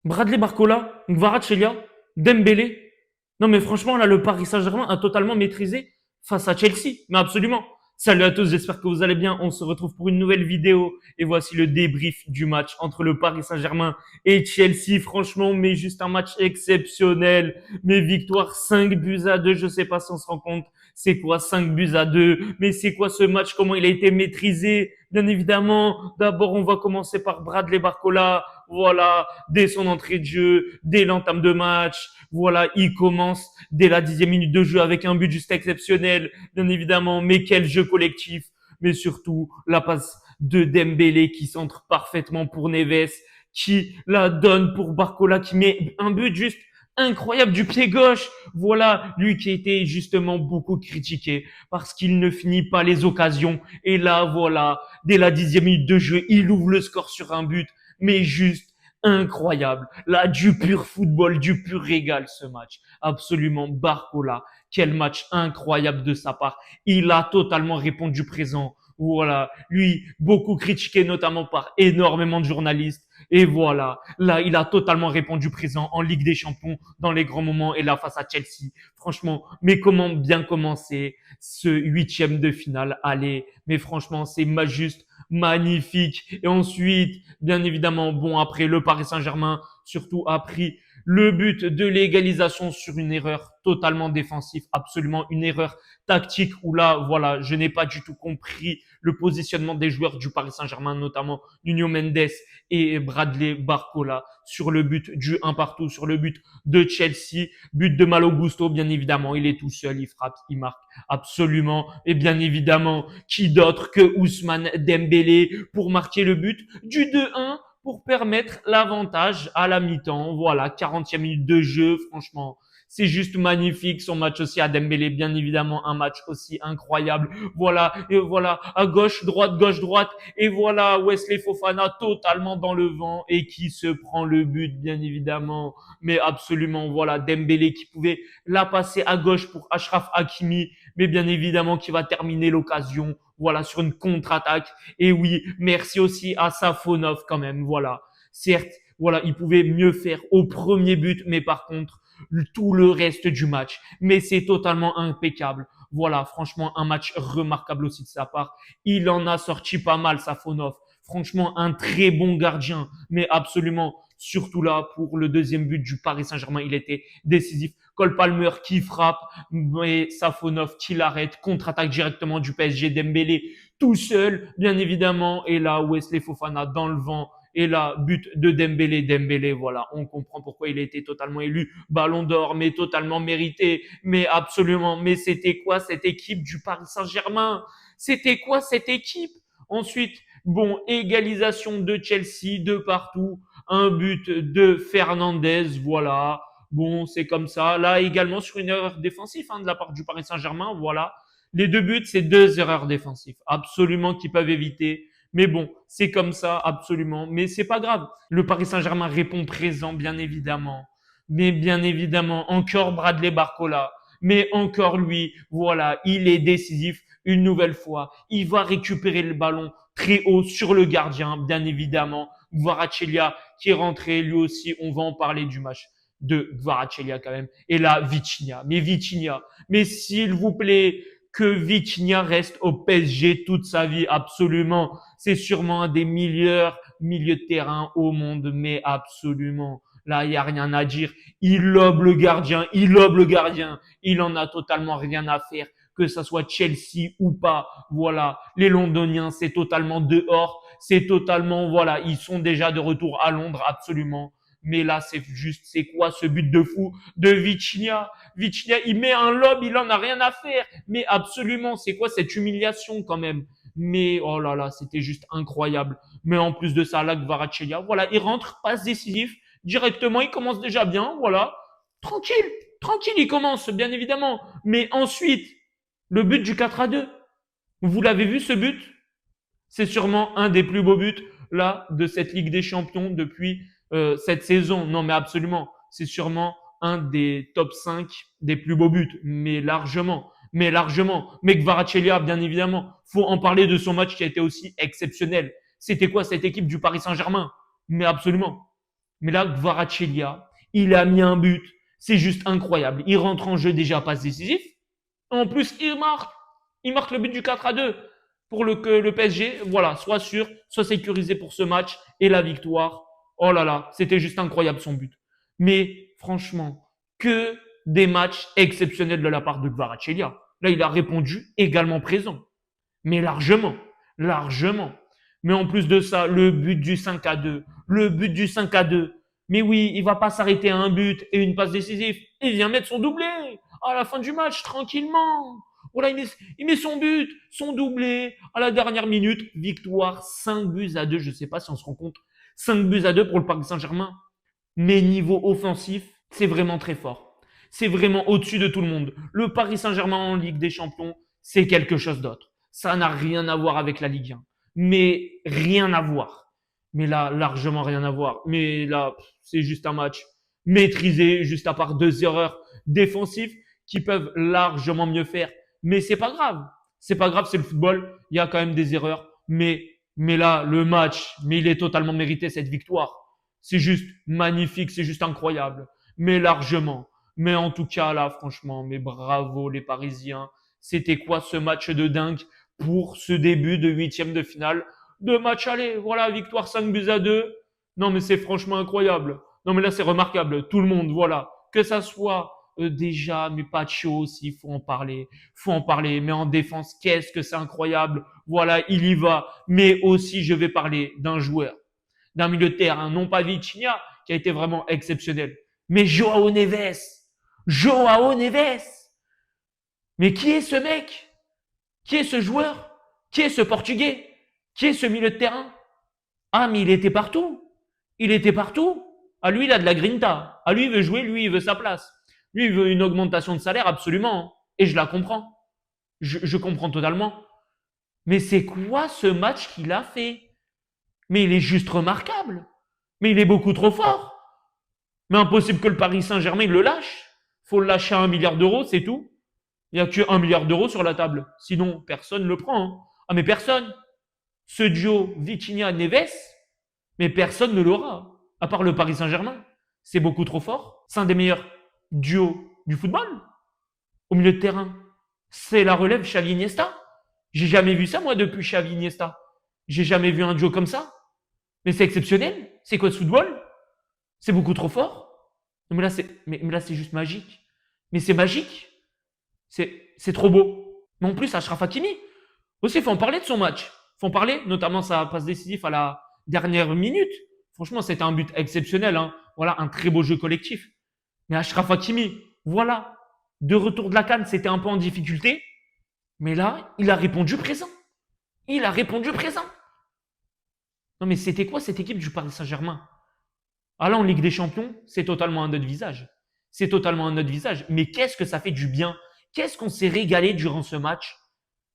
Bradley Barcola, Kvaratskhelia, Dembélé. Non mais franchement là le Paris Saint-Germain a totalement maîtrisé face à Chelsea, mais absolument. Salut à tous, j'espère que vous allez bien. On se retrouve pour une nouvelle vidéo et voici le débrief du match entre le Paris Saint-Germain et Chelsea. Franchement, mais juste un match exceptionnel. Mais victoire 5 buts à 2, je sais pas si on se rend compte. C'est quoi 5 buts à 2? Mais c'est quoi ce match? Comment il a été maîtrisé? Bien évidemment, d'abord on va commencer par Bradley Barcola. Voilà, dès son entrée de jeu, dès l'entame de match. Voilà, il commence dès la 10e minute de jeu avec un but juste exceptionnel, bien évidemment. Mais quel jeu collectif. Mais surtout, la passe de Dembélé qui centre parfaitement pour Neves, qui la donne pour Barcola, qui met un but juste incroyable du pied gauche. Voilà, lui qui a été justement beaucoup critiqué parce qu'il ne finit pas les occasions. Et là, voilà, dès la 10e minute de jeu, il ouvre le score sur un but mais juste incroyable. Là, du pur football, du pur régal, ce match. Absolument, Barcola. Quel match incroyable de sa part. Il a totalement répondu présent. Voilà. Lui, beaucoup critiqué, notamment par énormément de journalistes. Et voilà. Là, il a totalement répondu présent en Ligue des Champions, dans les grands moments, et là, face à Chelsea. Franchement, mais comment bien commencer ce huitième de finale? Allez, mais franchement, c'est juste magnifique. Et ensuite, bien évidemment, bon, après, le Paris Saint-Germain, surtout, a pris le but de l'égalisation sur une erreur totalement défensive, absolument une erreur tactique où là, voilà, je n'ai pas du tout compris le positionnement des joueurs du Paris Saint-Germain, notamment Nuno Mendes et Bradley Barcola sur le but du 1 partout, sur le but de Chelsea, but de Malo Gusto, bien évidemment, il est tout seul, il frappe, il marque absolument, et bien évidemment, qui d'autre que Ousmane Dembélé pour marquer le but du 2-1 pour permettre l'avantage à la mi-temps. Voilà, 40e minute de jeu, franchement. C'est juste magnifique son match aussi à Dembélé, bien évidemment un match aussi incroyable. Voilà, et voilà, à gauche, droite, et voilà Wesley Fofana totalement dans le vent et qui se prend le but, bien évidemment. Mais absolument, voilà, Dembélé qui pouvait la passer à gauche pour Achraf Hakimi, mais bien évidemment qui va terminer l'occasion, voilà, sur une contre-attaque. Et oui, merci aussi à Safonov quand même, voilà. Certes, voilà, il pouvait mieux faire au premier but, mais par contre, tout le reste du match. Mais c'est totalement impeccable. Voilà, franchement, un match remarquable aussi de sa part. Il en a sorti pas mal, Safonov. Franchement, un très bon gardien, mais absolument, surtout là, pour le deuxième but du Paris Saint-Germain, il était décisif. Cole Palmer qui frappe, mais Safonov qui l'arrête, contre-attaque directement du PSG, Dembélé tout seul, bien évidemment, et là, Wesley Fofana dans le vent, et là, but de Dembélé, Dembélé, voilà, on comprend pourquoi il a été totalement élu Ballon d'Or, mais totalement mérité, mais absolument, mais c'était quoi cette équipe du Paris Saint-Germain? C'était quoi cette équipe? Ensuite, bon, égalisation de Chelsea de partout, un but de Fernandez, voilà. Bon, c'est comme ça. Là également sur une erreur défensive de la part du Paris Saint-Germain, voilà. Les deux buts, c'est deux erreurs défensives, absolument qu'ils peuvent éviter. Mais bon, c'est comme ça, absolument. Mais c'est pas grave. Le Paris Saint-Germain répond présent, bien évidemment. Mais bien évidemment, encore Bradley Barcola. Mais encore lui, voilà, il est décisif une nouvelle fois. Il va récupérer le ballon très haut sur le gardien, bien évidemment. Kvaratskhelia qui est rentré, lui aussi, on va en parler du match de Kvaratskhelia quand même. Et là, Vitinha. Mais Vitinha, mais s'il vous plaît, que Vitinha reste au PSG toute sa vie, absolument. C'est sûrement un des meilleurs milieux de terrain au monde, mais absolument. Là, il n'y a rien à dire. Il lobe le gardien, il lobe le gardien. Il en a totalement rien à faire, que ça soit Chelsea ou pas. Voilà. Les Londoniens, c'est totalement dehors. C'est totalement, voilà. Ils sont déjà de retour à Londres, absolument. Mais là, c'est juste, c'est quoi ce but de fou de Vitinha? Vitinha, il met un lob, il en a rien à faire. Mais absolument, c'est quoi cette humiliation quand même? Mais oh là là, c'était juste incroyable. Mais en plus de ça, là, Kvaratskhelia, voilà, il rentre, passe décisif, directement, il commence déjà bien, voilà. Tranquille, tranquille, il commence, bien évidemment. Mais ensuite, le but du 4-2, vous l'avez vu ce but? C'est sûrement un des plus beaux buts là de cette Ligue des Champions depuis cette saison. Non, mais absolument, c'est sûrement un des top 5 des plus beaux buts, mais largement. Mais largement. Mais Kvaratskhelia, bien évidemment, faut en parler de son match qui a été aussi exceptionnel. C'était quoi cette équipe du Paris Saint-Germain? Mais absolument. Mais là, Kvaratskhelia, il a mis un but. C'est juste incroyable. Il rentre en jeu déjà passe décisif. En plus, il marque. Il marque le but du 4-2 pour le PSG. Voilà, soit sûr, soit sécurisé pour ce match et la victoire. Oh là là, c'était juste incroyable son but. Mais franchement, que des matchs exceptionnels de la part de Kvaratskhelia. Là, il a répondu également présent. Mais largement, largement. Mais en plus de ça, le but du 5-2, le but du 5-2. Mais oui, il va pas s'arrêter à un but et une passe décisive. Il vient mettre son doublé à la fin du match, tranquillement. Voilà, il met son doublé à la dernière minute. Victoire 5-2. Je sais pas si on se rend compte. 5-2 pour le Paris Saint-Germain. Mais niveau offensif, c'est vraiment très fort. C'est vraiment au-dessus de tout le monde. Le Paris Saint-Germain en Ligue des Champions, c'est quelque chose d'autre. Ça n'a rien à voir avec la Ligue 1. Mais rien à voir. Mais là, largement rien à voir. Mais là, c'est juste un match maîtrisé, juste à part 2 erreurs défensives qui peuvent largement mieux faire. Mais c'est pas grave. C'est pas grave, c'est le football. Il y a quand même des erreurs. Mais là, le match, mais il est totalement mérité cette victoire. C'est juste magnifique, c'est juste incroyable. Mais largement. Mais en tout cas, là, franchement, mais bravo les Parisiens. C'était quoi ce match de dingue pour ce début de huitième de finale de match aller. Voilà, victoire 5-2. Non, mais c'est franchement incroyable. Non, mais là, c'est remarquable. Tout le monde, voilà. Que ça soit déjà, mais pas de aussi, il faut en parler. Faut en parler. Mais en défense, qu'est-ce que c'est incroyable. Voilà, il y va. Mais aussi, je vais parler d'un joueur, d'un milieu de terrain, non pas Vitinha, qui a été vraiment exceptionnel, mais Joao Neves. Joao Neves. Mais qui est ce mec? Qui est ce joueur? Qui est ce Portugais? Qui est ce milieu de terrain? Ah, mais il était partout. Il était partout. Ah, lui, il a de la grinta. Ah, lui, il veut jouer, lui, il veut sa place. Lui, il veut une augmentation de salaire, absolument. Et je la comprends. Je comprends totalement. Mais c'est quoi ce match qu'il a fait? Mais il est juste remarquable. Mais il est beaucoup trop fort. Mais impossible que le Paris Saint-Germain le lâche. Faut le lâcher à 1 milliard d'euros, c'est tout. Il n'y a que 1 milliard d'euros sur la table. Sinon, personne ne le prend. Hein. Ah, mais personne. Ce duo Vitinha-Neves, mais personne ne l'aura, à part le Paris Saint-Germain. C'est beaucoup trop fort. C'est un des meilleurs duos du football. Au milieu de terrain, c'est la relève Xavi-Iniesta. J'ai jamais vu ça, moi, depuis Xavi-Iniesta. J'ai jamais vu un duo comme ça. Mais c'est exceptionnel. C'est quoi ce football? C'est beaucoup trop fort. Mais là, c'est juste magique. Mais c'est magique. C'est trop beau. Mais en plus, Achraf Hakimi, aussi, il faut en parler de son match. Il faut en parler, notamment sa passe décisive à la dernière minute. Franchement, c'était un but exceptionnel. Hein. Voilà, un très beau jeu collectif. Mais Achraf Hakimi, voilà, de retour de la CAN, c'était un peu en difficulté. Mais là, il a répondu présent. Il a répondu présent. Non, mais c'était quoi cette équipe du Paris Saint-Germain? Ah là, en Ligue des Champions, c'est totalement un autre visage. C'est totalement un autre visage. Mais qu'est-ce que ça fait du bien? Qu'est-ce qu'on s'est régalé durant ce match?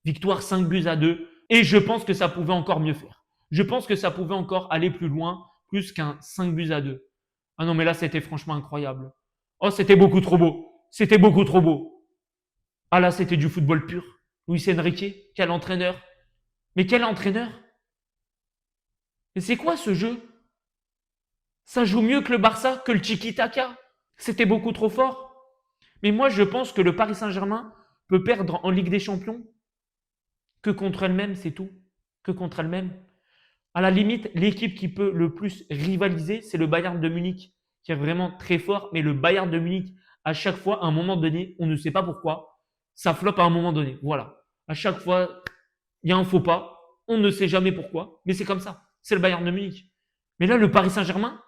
Victoire 5-2. Et je pense que ça pouvait encore mieux faire. Je pense que ça pouvait encore aller plus loin, plus qu'un 5-2. Ah non, mais là, c'était franchement incroyable. Oh, c'était beaucoup trop beau. C'était beaucoup trop beau. Ah là, c'était du football pur. Luis Enrique, quel entraîneur. Mais quel entraîneur? Mais c'est quoi ce jeu? Ça joue mieux que le Barça, que le Tiki-Taka. C'était beaucoup trop fort. Mais moi, je pense que le Paris Saint-Germain peut perdre en Ligue des Champions que contre elle-même, c'est tout. Que contre elle-même. À la limite, l'équipe qui peut le plus rivaliser, c'est le Bayern de Munich, qui est vraiment très fort. Mais le Bayern de Munich, à chaque fois, à un moment donné, on ne sait pas pourquoi, ça floppe à un moment donné. Voilà. À chaque fois, il y a un faux pas. On ne sait jamais pourquoi, mais c'est comme ça. C'est le Bayern de Munich. Mais là, le Paris Saint-Germain,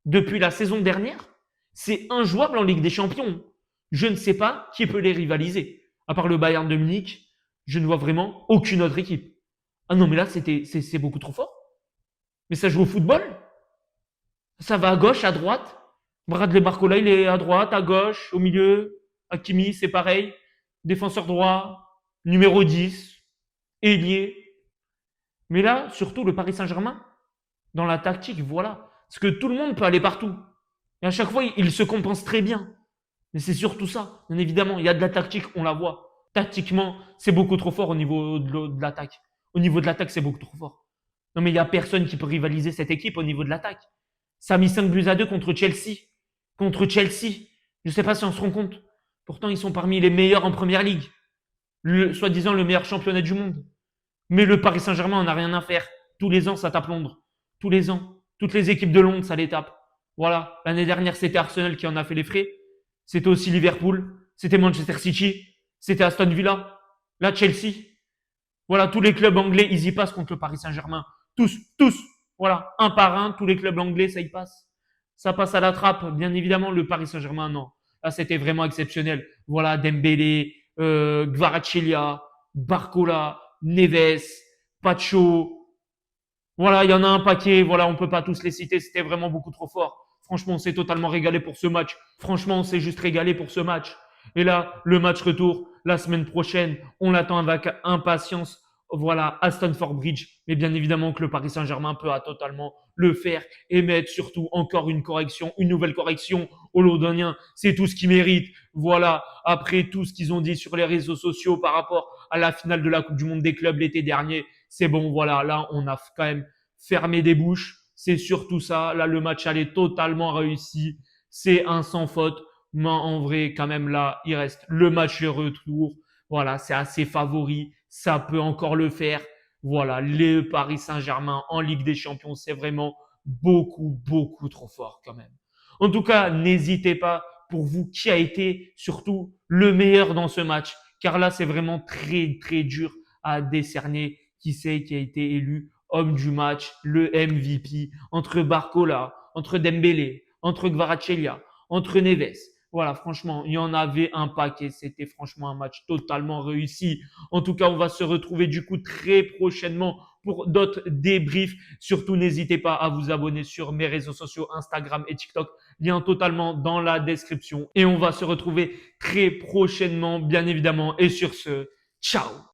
depuis la saison dernière, c'est injouable en Ligue des Champions. Je ne sais pas qui peut les rivaliser. À part le Bayern de Munich, je ne vois vraiment aucune autre équipe. Ah non, mais là, c'est beaucoup trop fort. Mais ça joue au football. Ça va à gauche, à droite. Bradley Barcola, il est à droite, à gauche, au milieu. Hakimi, c'est pareil. Défenseur droit, numéro 10, ailier. Mais là, surtout le Paris Saint-Germain, dans la tactique, voilà. Parce que tout le monde peut aller partout. Et à chaque fois, il se compense très bien. Mais c'est surtout ça. Bien évidemment, il y a de la tactique, on la voit. Tactiquement, c'est beaucoup trop fort au niveau de l'attaque. Au niveau de l'attaque, c'est beaucoup trop fort. Non, mais il n'y a personne qui peut rivaliser cette équipe au niveau de l'attaque. Ça a mis 5 buts à 2 contre Chelsea. Contre Chelsea. Je ne sais pas si on se rend compte. Pourtant, ils sont parmi les meilleurs en première ligue. Soi-disant le meilleur championnat du monde. Mais le Paris Saint-Germain, on n'a rien à faire. Tous les ans, ça tape Londres. Tous les ans. Toutes les équipes de Londres, ça les tape. Voilà. L'année dernière, c'était Arsenal qui en a fait les frais. C'était aussi Liverpool. C'était Manchester City. C'était Aston Villa. Là, Chelsea. Voilà, tous les clubs anglais, ils y passent contre le Paris Saint-Germain. Tous, tous. Voilà, un par un, tous les clubs anglais, ça y passe. Ça passe à la trappe, bien évidemment. Le Paris Saint-Germain, non. Là, c'était vraiment exceptionnel. Voilà, Dembélé, Kvaratskhelia, Barcola, Neves, Pacho. Voilà, il y en a un paquet. Voilà, on peut pas tous les citer. C'était vraiment beaucoup trop fort. Franchement, on s'est totalement régalé pour ce match. Franchement, on s'est juste régalé pour ce match. Et là, le match retour, la semaine prochaine, on l'attend avec impatience. Voilà, à Stamford Bridge. Mais bien évidemment que le Paris Saint-Germain peut totalement le faire et mettre surtout encore une correction, une nouvelle correction aux Londoniens. C'est tout ce qu'ils méritent. Voilà, après tout ce qu'ils ont dit sur les réseaux sociaux par rapport à la finale de la Coupe du Monde des clubs l'été dernier, c'est bon, voilà, là, on a quand même fermé des bouches. C'est surtout ça. Là, le match allait totalement réussi. C'est un sans faute. Mais en vrai, quand même, là, il reste le match de retour. Voilà, c'est assez favori. Ça peut encore le faire. Voilà, le Paris Saint-Germain en Ligue des Champions, c'est vraiment beaucoup, beaucoup trop fort quand même. En tout cas, n'hésitez pas pour vous qui a été surtout le meilleur dans ce match. Car là, c'est vraiment très, très dur à décerner qui c'est qui a été élu homme du match, le MVP, entre Barcola, entre Dembélé, entre Kvaratskhelia, entre Neves. Voilà, franchement, il y en avait un paquet. C'était franchement un match totalement réussi. En tout cas, on va se retrouver du coup très prochainement pour d'autres débriefs. Surtout, n'hésitez pas à vous abonner sur mes réseaux sociaux, Instagram et TikTok. Lien totalement dans la description. Et on va se retrouver très prochainement, bien évidemment. Et sur ce, ciao!